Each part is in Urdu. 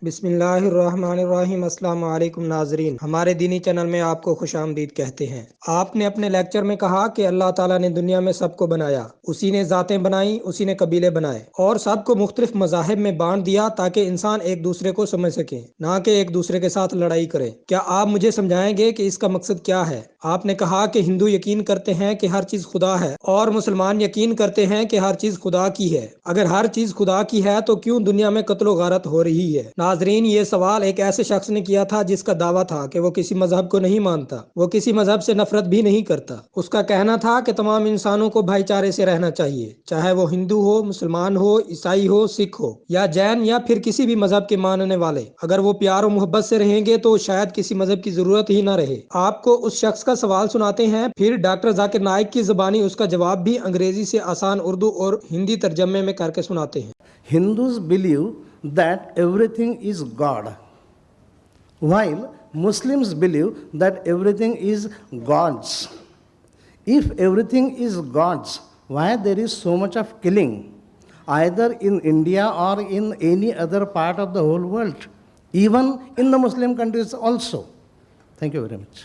بسم اللہ الرحمن الرحیم۔ السلام علیکم ناظرین، ہمارے دینی چینل میں آپ کو خوش آمدید کہتے ہیں۔ آپ نے اپنے لیکچر میں کہا کہ اللہ تعالیٰ نے دنیا میں سب کو بنایا، اسی نے ذاتیں بنائیں، اسی نے قبیلے بنائے اور سب کو مختلف مذاہب میں بانٹ دیا تاکہ انسان ایک دوسرے کو سمجھ سکیں، نہ کہ ایک دوسرے کے ساتھ لڑائی کرے۔ کیا آپ مجھے سمجھائیں گے کہ اس کا مقصد کیا ہے؟ آپ نے کہا کہ ہندو یقین کرتے ہیں کہ ہر چیز خدا ہے اور مسلمان یقین کرتے ہیں کہ ہر چیز خدا کی ہے۔ اگر ہر چیز خدا کی ہے تو کیوں دنیا میں قتل و غارت ہو رہی ہے؟ ناظرین، یہ سوال ایک ایسے شخص نے کیا تھا جس کا دعویٰ تھا کہ وہ کسی مذہب کو نہیں مانتا، وہ کسی مذہب سے نفرت بھی نہیں کرتا۔ اس کا کہنا تھا کہ تمام انسانوں کو بھائی چارے سے رہنا چاہیے، چاہے وہ ہندو ہو، مسلمان ہو، عیسائی ہو، سکھ ہو یا جین یا پھر کسی بھی مذہب کے ماننے والے۔ اگر وہ پیار و محبت سے رہیں گے تو شاید کسی مذہب کی ضرورت ہی نہ رہے۔ آپ کو اس شخص کا سوال سناتے ہیں، پھر ڈاکٹر ذاکر نائک کی زبانی اس کا جواب بھی انگریزی سے آسان اردو اور ہندی ترجمے میں کر کے سناتے ہیں۔ Hindus believe that everything is God, while Muslims believe that everything is God's. If everything is God's, why there is so much of killing, either in India or in any other part of the whole world, even in the Muslim countries also? Thank you very much.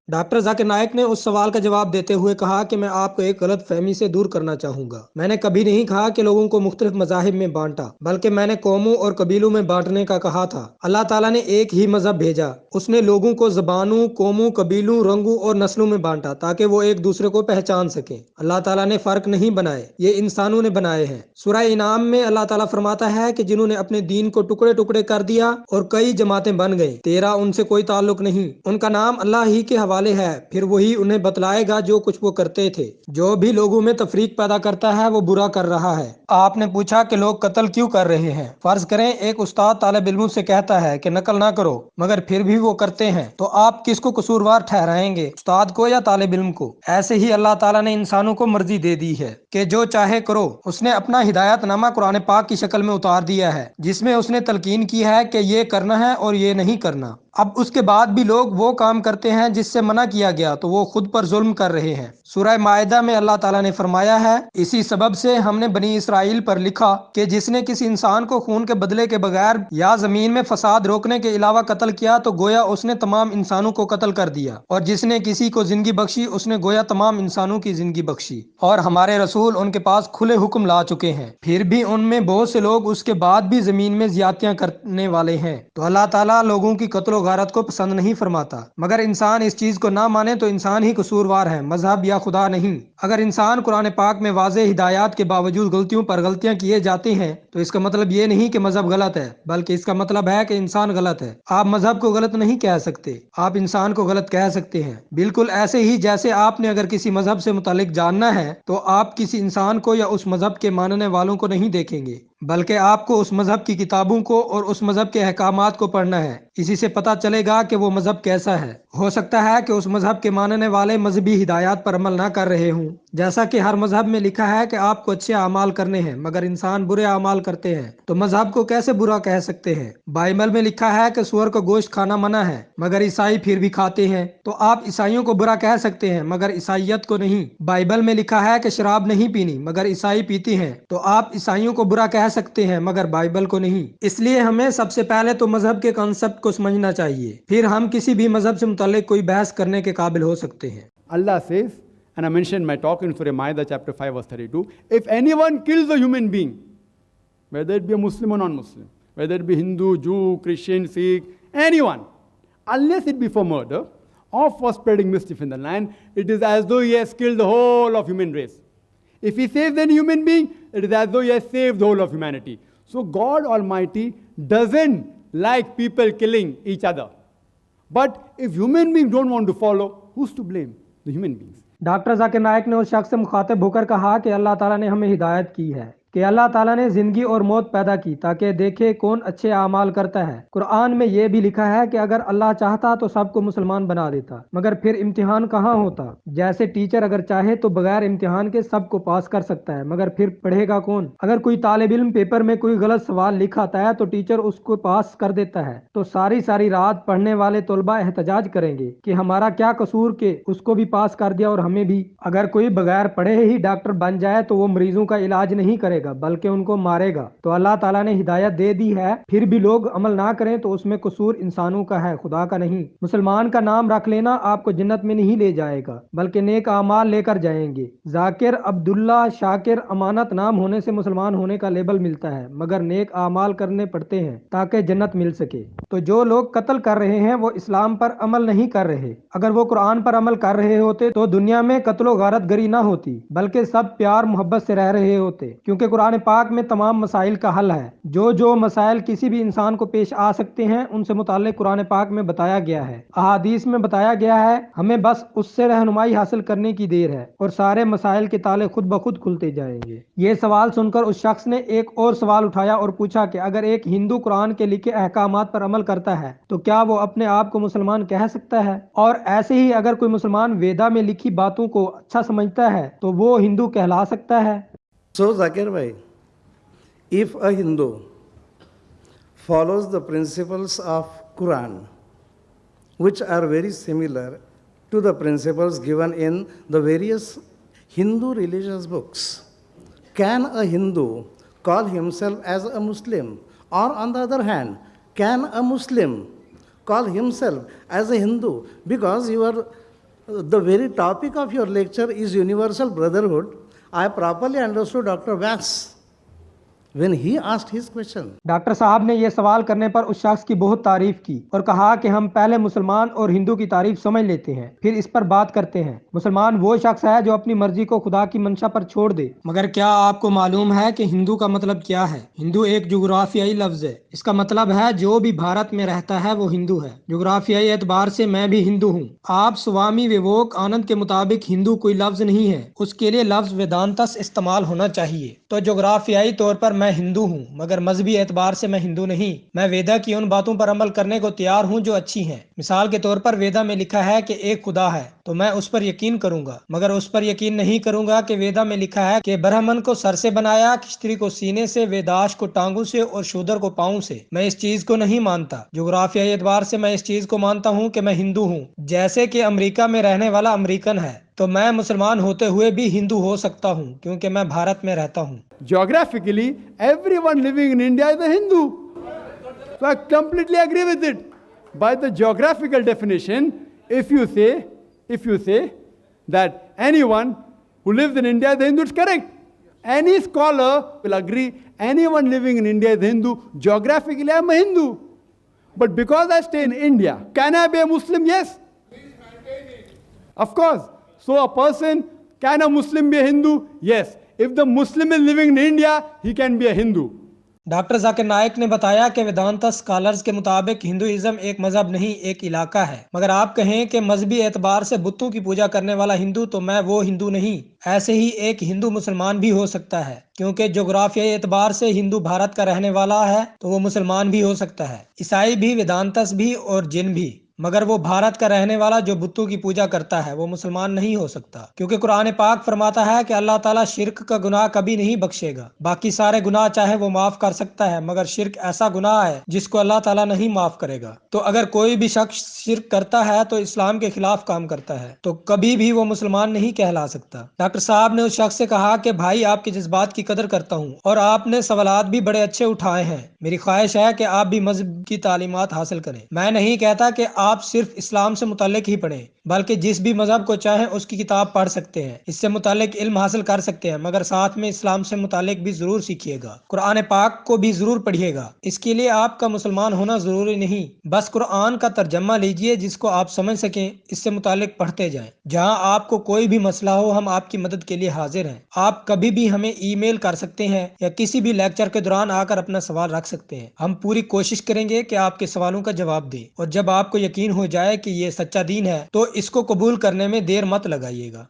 Doctor Zakir Naik نے اس سوال کا جواب دیتے ہوئے کہا کہ میں آپ کو ایک غلط فہمی سے دور کرنا چاہوں گا۔ میں نے کبھی نہیں کہا کہ لوگوں کو مختلف مذاہب میں بانٹا، بلکہ میں نے قوموں اور قبیلوں میں بانٹنے کا کہا تھا۔ اللہ تعالیٰ نے ایک ہی مذہب بھیجا، اس نے لوگوں کو زبانوں، قوموں، قبیلوں، رنگوں اور نسلوں میں بانٹا تاکہ وہ ایک دوسرے کو پہچان سکیں۔ اللہ تعالیٰ نے فرق نہیں بنائے، یہ انسانوں نے بنائے ہیں۔ سورہ انعام میں اللہ تعالیٰ فرماتا ہے کہ جنہوں نے اپنے دین کو ٹکڑے ٹکڑے کر دیا اور کئی جماعتیں بن گئیں، تیرا ان سے کوئی تعلق نہیں، ان کا نام اللہ ہی کے حوالے ہے، پھر وہی انہیں بتلائے گا جو کچھ وہ کرتے تھے۔ جو بھی لوگوں میں تفریق پیدا کرتا ہے وہ برا کر رہا ہے۔ آپ نے پوچھا کہ لوگ قتل کیوں کر رہے ہیں؟ فرض کریں ایک استاد طالب علموں سے کہتا ہے کہ نقل نہ کرو، مگر پھر بھی وہ کرتے ہیں، تو آپ کس کو قصوروار ٹھہرائیں گے، استاد کو یا طالب علم کو؟ ایسے ہی اللہ تعالیٰ نے انسانوں کو مرضی دے دی ہے کہ جو چاہے کرو۔ اس نے اپنا ہدایت نامہ قرآن پاک کی شکل میں اتار دیا ہے، جس میں اس نے تلقین کی ہے کہ یہ کرنا ہے اور یہ نہیں کرنا۔ اب اس کے بعد بھی لوگ وہ کام کرتے ہیں جس سے منع کیا گیا تو وہ خود پر ظلم کر رہے ہیں۔ سورہ مائدہ میں اللہ تعالیٰ نے فرمایا ہے، اسی سبب سے ہم نے بنی اسرائیل پر لکھا کہ جس نے کسی انسان کو خون کے بدلے کے بغیر یا زمین میں فساد روکنے کے علاوہ قتل کیا تو گویا اس نے تمام انسانوں کو قتل کر دیا، اور جس نے کسی کو زندگی بخشی اس نے گویا تمام انسانوں کی زندگی بخشی۔ اور ہمارے رسول ان کے پاس کھلے حکم لا چکے ہیں، پھر بھی ان میں بہت سے لوگ اس کے بعد بھی زمین میں زیادتیاں کرنے والے ہیں۔ تو اللہ تعالیٰ لوگوں کی قتل و غارت کو پسند نہیں فرماتا، مگر انسان اس چیز کو نہ مانے تو انسان ہی قصوروار ہے، مذہب یا خدا نہیں۔ اگر انسان قرآن پاک میں واضح ہدایات کے باوجود غلطیوں پر غلطیاں کیے جاتے ہیں تو اس کا مطلب یہ نہیں کہ مذہب غلط ہے، بلکہ اس کا مطلب ہے کہ انسان غلط ہے۔ آپ مذہب کو غلط نہیں کہہ سکتے، آپ انسان کو غلط کہہ سکتے ہیں، بالکل ایسے ہی جیسے آپ نے اگر کسی مذہب سے متعلق جاننا ہے تو آپ کسی انسان کو یا اس مذہب کے ماننے والوں کو نہیں دیکھیں گے، بلکہ آپ کو اس مذہب کی کتابوں کو اور اس مذہب کے احکامات کو پڑھنا ہے۔ اسی سے پتہ چلے گا کہ وہ مذہب کیسا ہے۔ ہو سکتا ہے کہ اس مذہب کے ماننے والے مذہبی ہدایات پر عمل نہ کر رہے ہوں، جیسا کہ ہر مذہب میں لکھا ہے کہ آپ کو اچھے اعمال کرنے ہیں، مگر انسان برے اعمال کرتے ہیں، تو مذہب کو کیسے برا کہہ سکتے ہیں؟ بائبل میں لکھا ہے کہ سور کا گوشت کھانا منع ہے، مگر عیسائی پھر بھی کھاتے ہیں، تو آپ عیسائیوں کو برا کہہ سکتے ہیں مگر عیسائیت کو نہیں۔ بائبل میں لکھا ہے کہ شراب نہیں پینی، مگر عیسائی پیتے ہیں، تو آپ عیسائیوں کو برا کہہ سکتے ہیں مگر بائبل کو نہیں۔ اس لیے ہمیں سب سے پہلے تو مذہب کے کانسیپٹ کو سمجھنا چاہیے، پھر ہم کسی بھی مذہب سے متعلق کوئی بحث کرنے کے قابل ہو سکتے ہیں۔ Allah says, and I mentioned my talk in Surah Ma'idah chapter 5 verse 32, if anyone kills a human being, whether it be a Muslim or non-Muslim, whether it be Hindu, Jew, Christian, Sikh, anyone, unless it be for murder or for spreading mischief in the land, it is as though he has killed the whole of human race. If he saves any human being, it is as though he has saved the whole of humanity. So God Almighty doesn't like people killing each other. But if human beings don't want to follow, who's to blame? The human beings. Doctor Zakir Naik نے اس شخص سے مخاطب ہو کر کہا کہ اللہ تعالیٰ نے ہمیں ہدایت کی ہے کہ اللہ تعالیٰ نے زندگی اور موت پیدا کی تاکہ دیکھے کون اچھے اعمال کرتا ہے۔ قرآن میں یہ بھی لکھا ہے کہ اگر اللہ چاہتا تو سب کو مسلمان بنا دیتا، مگر پھر امتحان کہاں ہوتا؟ جیسے ٹیچر اگر چاہے تو بغیر امتحان کے سب کو پاس کر سکتا ہے، مگر پھر پڑھے گا کون؟ اگر کوئی طالب علم پیپر میں کوئی غلط سوال لکھ آتا ہے تو ٹیچر اس کو پاس کر دیتا ہے، تو ساری رات پڑھنے والے طلباء احتجاج کریں گے کہ ہمارا کیا قصور کہ اس کو بھی پاس کر دیا اور ہمیں بھی۔ اگر کوئی بغیر پڑھے ہی ڈاکٹر بن جائے تو وہ مریضوں کا علاج نہیں کرے گا، گا بلکہ ان کو مارے گا۔ تو اللہ تعالیٰ نے ہدایت دے دی ہے، پھر بھی لوگ عمل نہ کریں تو اس میں قصور انسانوں کا ہے، خدا کا نہیں۔ مسلمان کا نام رکھ لینا آپ کو جنت میں نہیں لے جائے گا بلکہ نیک اعمال لے کر جائیں گے۔ ذاکر، عبداللہ، شاکر، امانت نام ہونے سے مسلمان ہونے کا لیبل ملتا ہے، مگر نیک اعمال کرنے پڑتے ہیں تاکہ جنت مل سکے۔ تو جو لوگ قتل کر رہے ہیں وہ اسلام پر عمل نہیں کر رہے۔ اگر وہ قرآن پر عمل کر رہے ہوتے تو دنیا میں قتل و غارت گری نہ ہوتی بلکہ سب پیار محبت سے رہ رہے ہوتے، کیونکہ قرآن پاک میں تمام مسائل کا حل ہے۔ جو مسائل کسی بھی انسان کو پیش آ سکتے ہیں ان سے متعلق قرآن پاک میں بتایا گیا ہے، احادیث میں بتایا گیا ہے، ہمیں بس اس سے رہنمائی حاصل کرنے کی دیر ہے اور سارے مسائل کے تالے خود بخود کھلتے جائیں گے۔ یہ سوال سن کر اس شخص نے ایک اور سوال اٹھایا اور پوچھا کہ اگر ایک ہندو قرآن کے لکھے احکامات پر عمل کرتا ہے تو کیا وہ اپنے آپ کو مسلمان کہہ سکتا ہے؟ اور ایسے ہی اگر کوئی مسلمان ویدا میں لکھی باتوں کو اچھا سمجھتا ہے تو وہ ہندو کہلا سکتا ہے؟ So, Zakir bhai, if a Hindu follows the principles of Quran, which are very similar to the principles given in the various Hindu religious books, can a Hindu call himself as a Muslim? Or on the other hand, can a Muslim call himself as a Hindu? Because the very topic of your lecture is universal brotherhood. I properly understood Dr. Vyas when he asked his question. Doctor صاحب نے یہ سوال کرنے پر اس شخص کی بہت تعریف کی اور کہا کہ ہم پہلے مسلمان اور ہندو کی تعریف سمجھ لیتے ہیں پھر اس پر بات کرتے ہیں۔ مسلمان وہ شخص ہے جو اپنی مرضی کو خدا کی منشا پر چھوڑ دے۔ مگر کیا آپ کو معلوم ہے کہ ہندو کا مطلب کیا ہے؟ ہندو ایک جغرافیائی لفظ ہے، اس کا مطلب ہے جو بھی بھارت میں رہتا ہے وہ ہندو ہے۔ جغرافیائی اعتبار سے میں بھی ہندو ہوں۔ آپ سوامی ویوک آنند کے مطابق ہندو کوئی لفظ نہیں ہے، اس کے لیے لفظ ویدانتس استعمال ہونا چاہیے۔ تو جغرافیائی طور پر میں ہندو ہوں مگر مذہبی اعتبار سے میں ہندو نہیں۔ میں ویدا کی ان باتوں پر عمل کرنے کو تیار ہوں جو اچھی ہیں۔ مثال کے طور پر ویدا میں لکھا ہے کہ ایک خدا ہے تو میں اس پر یقین کروں گا، مگر اس پر یقین نہیں کروں گا کہ ویدا میں لکھا ہے کہ برہمن کو سر سے بنایا، کشتری کو سینے سے، ویداش کو ٹانگوں سے اور شودر کو پاؤں سے۔ میں اس چیز کو نہیں مانتا۔ جغرافیائی اعتبار سے میں اس چیز کو مانتا ہوں کہ میں ہندو ہوں، جیسے کہ امریکہ میں رہنے والا امریکن ہے تو میں مسلمان ہوتے ہوئے بھی ہندو ہو سکتا ہوں کیونکہ میں بھارت میں رہتا ہوں۔ Geographically, everyone living in India is a Hindu. So I completely agree with it. By the geographical definition, if you say that anyone who lives in India is a Hindu, it's correct. Any scholar will agree, anyone living in India is a Hindu. Geographically, I'm a Hindu. But because I stay in India, can I be a Muslim? Yes. Of course. So a person, can a Muslim be a Hindu? Yes. If the Muslim is living in India, he can be a Hindu. Doctor Zakir Naik نے بتایا کہ ویدانتا اسکالرز کے مطابق ہندوازم ایک مذہب نہیں، ایک علاقہ ہے۔ مگر آپ کہیں کہ مذہبی اعتبار سے بتوں کی پوجا کرنے والا ہندو تو میں وہ ہندو نہیں۔ ایسے ہی ایک ہندو مسلمان بھی ہو سکتا ہے، کیونکہ جغرافیائی اعتبار سے ہندو بھارت کا رہنے والا ہے تو وہ مسلمان بھی ہو سکتا ہے، عیسائی بھی، ویدانتس بھی اور جن بھی۔ مگر وہ بھارت کا رہنے والا جو بتوں کی پوجا کرتا ہے وہ مسلمان نہیں ہو سکتا، کیونکہ قرآن پاک فرماتا ہے کہ اللہ تعالیٰ شرک کا گناہ کبھی نہیں بخشے گا۔ باقی سارے گناہ چاہے وہ معاف کر سکتا ہے، مگر شرک ایسا گناہ ہے جس کو اللہ تعالیٰ نہیں معاف کرے گا۔ تو اگر کوئی بھی شخص شرک کرتا ہے تو اسلام کے خلاف کام کرتا ہے، تو کبھی بھی وہ مسلمان نہیں کہلا سکتا۔ ڈاکٹر صاحب نے اس شخص سے کہا کہ بھائی، آپ کے جذبات کی قدر کرتا ہوں اور آپ نے سوالات بھی بڑے اچھے اٹھائے ہیں۔ میری خواہش ہے کہ آپ بھی مذہب کی تعلیمات حاصل کریں۔ میں نہیں کہتا کہ آپ صرف اسلام سے متعلق ہی پڑھیں، بلکہ جس بھی مذہب کو چاہیں اس کی کتاب پڑھ سکتے ہیں، اس سے متعلق علم حاصل کر سکتے ہیں، مگر ساتھ میں اسلام سے متعلق بھی ضرور سیکھیے گا۔ قرآن پاک کو بھی ضرور پڑھیے گا۔ اس کے لیے آپ کا مسلمان ہونا ضروری نہیں، بس قرآن کا ترجمہ لیجئے جس کو آپ سمجھ سکیں، اس سے متعلق پڑھتے جائیں۔ جہاں آپ کو کوئی بھی مسئلہ ہو ہم آپ کی مدد کے لیے حاضر ہیں۔ آپ کبھی بھی ہمیں ای میل کر سکتے ہیں یا کسی بھی لیکچر کے دوران آ کر اپنا سوال رکھ سکتے ہیں۔ ہم پوری کوشش کریں گے کہ آپ کے سوالوں کا جواب دیں، اور جب آپ کو یقین ہو جائے کہ یہ سچا دین ہے تو اس کو قبول کرنے میں دیر مت لگائیے گا۔